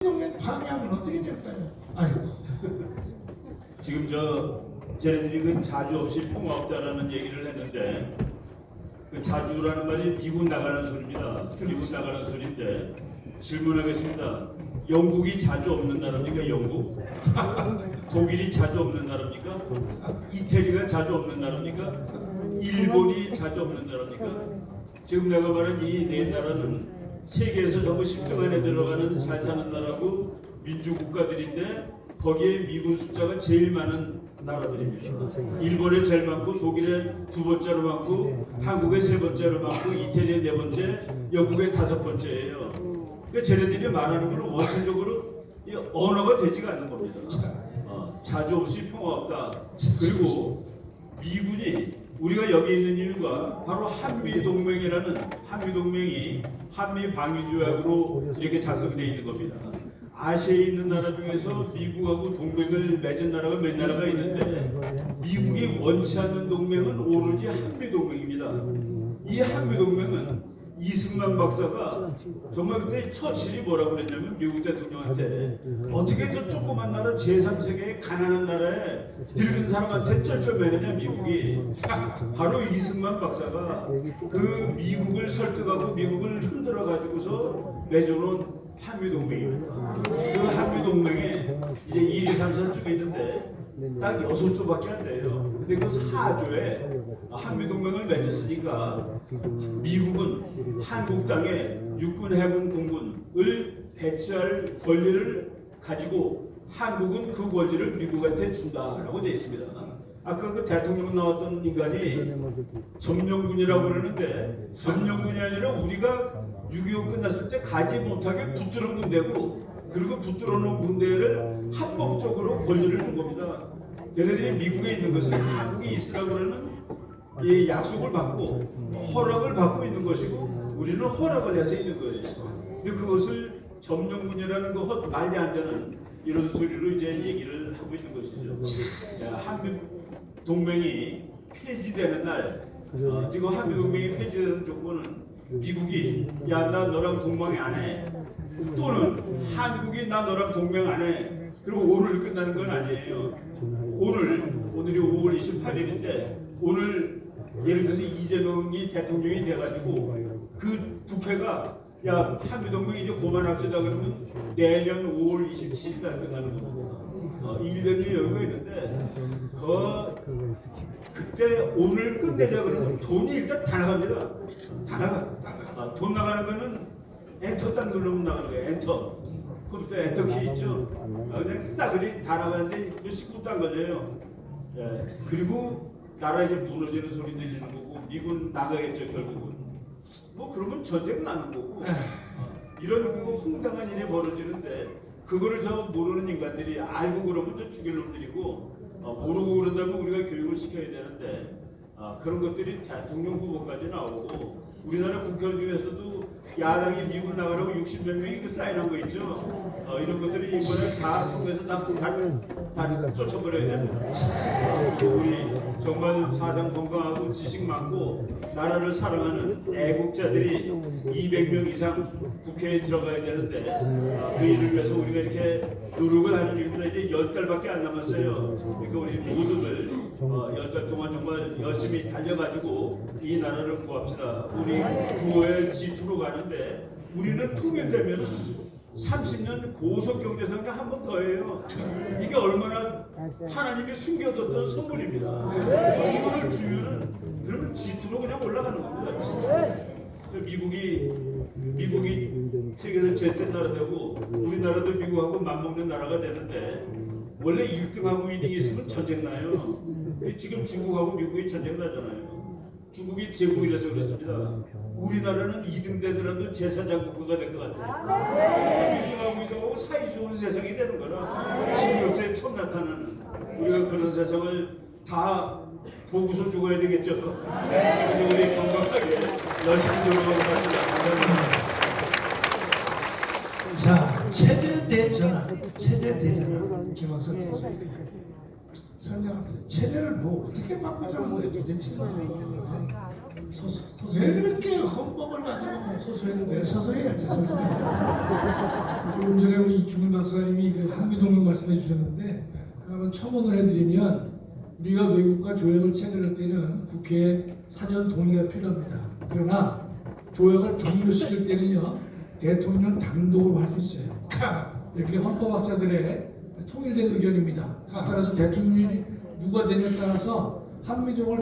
동맹 파괴하면 어떻게 될까요? 아이고. 지금 쟤네들이 그 자주 없이 평화 없다라는 얘기를 했는데 그 자주라는 말이 미국 나가는 소리입니다. 미국 나가는 소리인데 질문하겠습니다. 영국이 자주 없는 나라입니까? 영국? 독일이 자주 없는 나라입니까? 이태리가 자주 없는 나라입니까? 일본이 자주 없는 나라입니까? 지금 내가 말한 이 네 나라는 세계에서 전부 10등 안에 들어가는 잘 사는 나라고 민주국가들인데 거기에 미군 숫자가 제일 많은 나라들입니다. 일본에 제일 많고 독일에 두 번째로 많고 한국에 세 번째로 많고 이태리에 네 번째, 영국에 다섯 번째예요. 그러니까 쟤네들이 말하는 건 원천적으로 언어가 되지가 않는 겁니다. 자주 없이 평화 없다. 그리고 미군이 우리가 여기 있는 이유가 바로 한미동맹이라는 한미동맹이 한미방위조약으로 이렇게 작성되어 있는 겁니다. 아시아에 있는 나라 중에서 미국하고 동맹을 맺은 나라가 몇 나라가 있는데 미국이 원치 않는 동맹은 오로지 한미동맹입니다. 이 한미동맹은 이승만 박사가 정말 그때 처칠이 뭐라고 그랬냐면 미국 대통령한테 어떻게 저 조그만 나라 제3세계의 가난한 나라에 늙은 사람한테 쩔쩔매느냐 미국이. 바로 이승만 박사가 그 미국을 설득하고 미국을 흔들어 가지고서 맺어놓은 한미동맹입니다. 그 한미동맹에 이제 1, 2, 3, 4쭉 있는데 딱 6조밖에 안 돼요. 근데 그 4조에 한미동맹을 맺었으니까 미국은 한국 땅에 육군, 해군, 공군을 배치할 권리를 가지고 한국은 그 권리를 미국한테 준다라고 되어 있습니다. 아까 그 대통령 나왔던 인간이 점령군이라고 그러는데 점령군이 아니라 우리가 6.25 끝났을 때 가지 못하게 붙들어 놓은 군대고 그리고 붙들어 놓은 군대를 합법적으로 권리를 준 겁니다. 걔네들이 미국에 있는 것은 한국이 있으라고 그러는 이 약속을 받고 허락을 받고 있는 것이고 우리는 허락을 해서 있는 거예요. 근데 그것을 점령군이라는 거 말이 안 되는 이런 소리로 이제 얘기를 하고 있는 것이죠. 한미 동맹이 폐지되는 날, 지금 한미 동맹이 폐지되는 조건은 미국이 야 나 너랑 동맹 안 해, 또는 한국이 나 너랑 동맹 안 해. 그리고 오늘 끝나는 건 아니에요. 오늘이 5월 28일인데 오늘 예를 들어서 이재명이 대통령이 돼가지고 그 부패가 야 한미동맹 이제 그만합시다 그러면 내년 5월 27일 날 끝나는 겁니다. 1년이 여유가 있는데 그때 오늘 끝내자 그러면 돈이 일단 다 나갑니다. 다 나가. 돈 나가는 거는 엔터 딱 누르면 나가는 거예요. 엔터. 컴퓨터 엔터 키 있죠. 그냥 싸그리 다 나가는데 19도 안 걸려요. 예. 그리고 나라 이제 무너지는 소리 들리는 거고 미군 나가겠죠 결국은. 뭐 그러면 전쟁 나는 거고. 이런 그 황당한 일이 벌어지는데 그거를 저 모르는 인간들이 알고 그러면 저 죽일 놈들이고 모르고 그런다면 우리가 교육을 시켜야 되는데 그런 것들이 대통령 후보까지 나오고 우리나라 국회의원 중에서도 야당이 미국 나가라고 60몇 명이 그 사인한 거 있죠. 이런 것들이 이번에 다 통해서 다 쫓아버려야 됩니다. 우리 정말 사상 건강하고 지식 많고 나라를 사랑하는 애국자들이 200명 이상 국회에 들어가야 되는데 그 일을 위해서 우리가 이렇게 노력을 하는 중입니다. 이제 10달밖에 안 남았어요. 그러니까 우리 모두들 10달 동안 정말 열심히 달려가지고 이 나라를 구합시다. 우리 구호의 G2로 가는데 우리는 통일되면 30년 고속경제성장 한 번 더 해요. 이게 얼마나 하나님이 숨겨뒀던 선물입니다. 이거를 주면은 그러면 G2로 그냥 올라가는 겁니다. G2. 미국이 세계에서 제일 센 나라 되고 우리나라도 미국하고 맞먹는 나라가 되는데 원래 1등하고 2등이 있으면 전쟁 나요. 지금 중국하고 미국이 전쟁 나잖아요. 중국이 제국이라서 그렇습니다. 우리나라는 2등 되더라도 제4자 국가가 될 것 같아요. 1등하고 2등하고 사이 좋은 세상이 되는 거라 16세에 처음 나타나는 우리가 그런 세상을 다 보고서 죽어야 되겠죠. 우리 건강하게 열심히 노력하겠습니다. 감사합니다. 자, 체제대전환 김학석 교수 설명하면서 체제를 뭐 어떻게 바꾸자는 거예요 도대체. 서서 왜 그렇게 헌법을 가지고 서서해도 돼. 서서 해야지 서서. 조금 전에 우리 이충근 박사님이 그 한미동맹 말씀해 주셨는데 한번 첨언을 해드리면 우리가 외국과 조약을 체결할 때는 국회에 사전 동의가 필요합니다. 그러나 조약을 종료시킬 때는요 대통령 단독으로 할 수 있어요. 이렇게 헌법학자들의 통일된 의견입니다. 따라서 대통령이 누가 되냐에 따라서 한미동맹을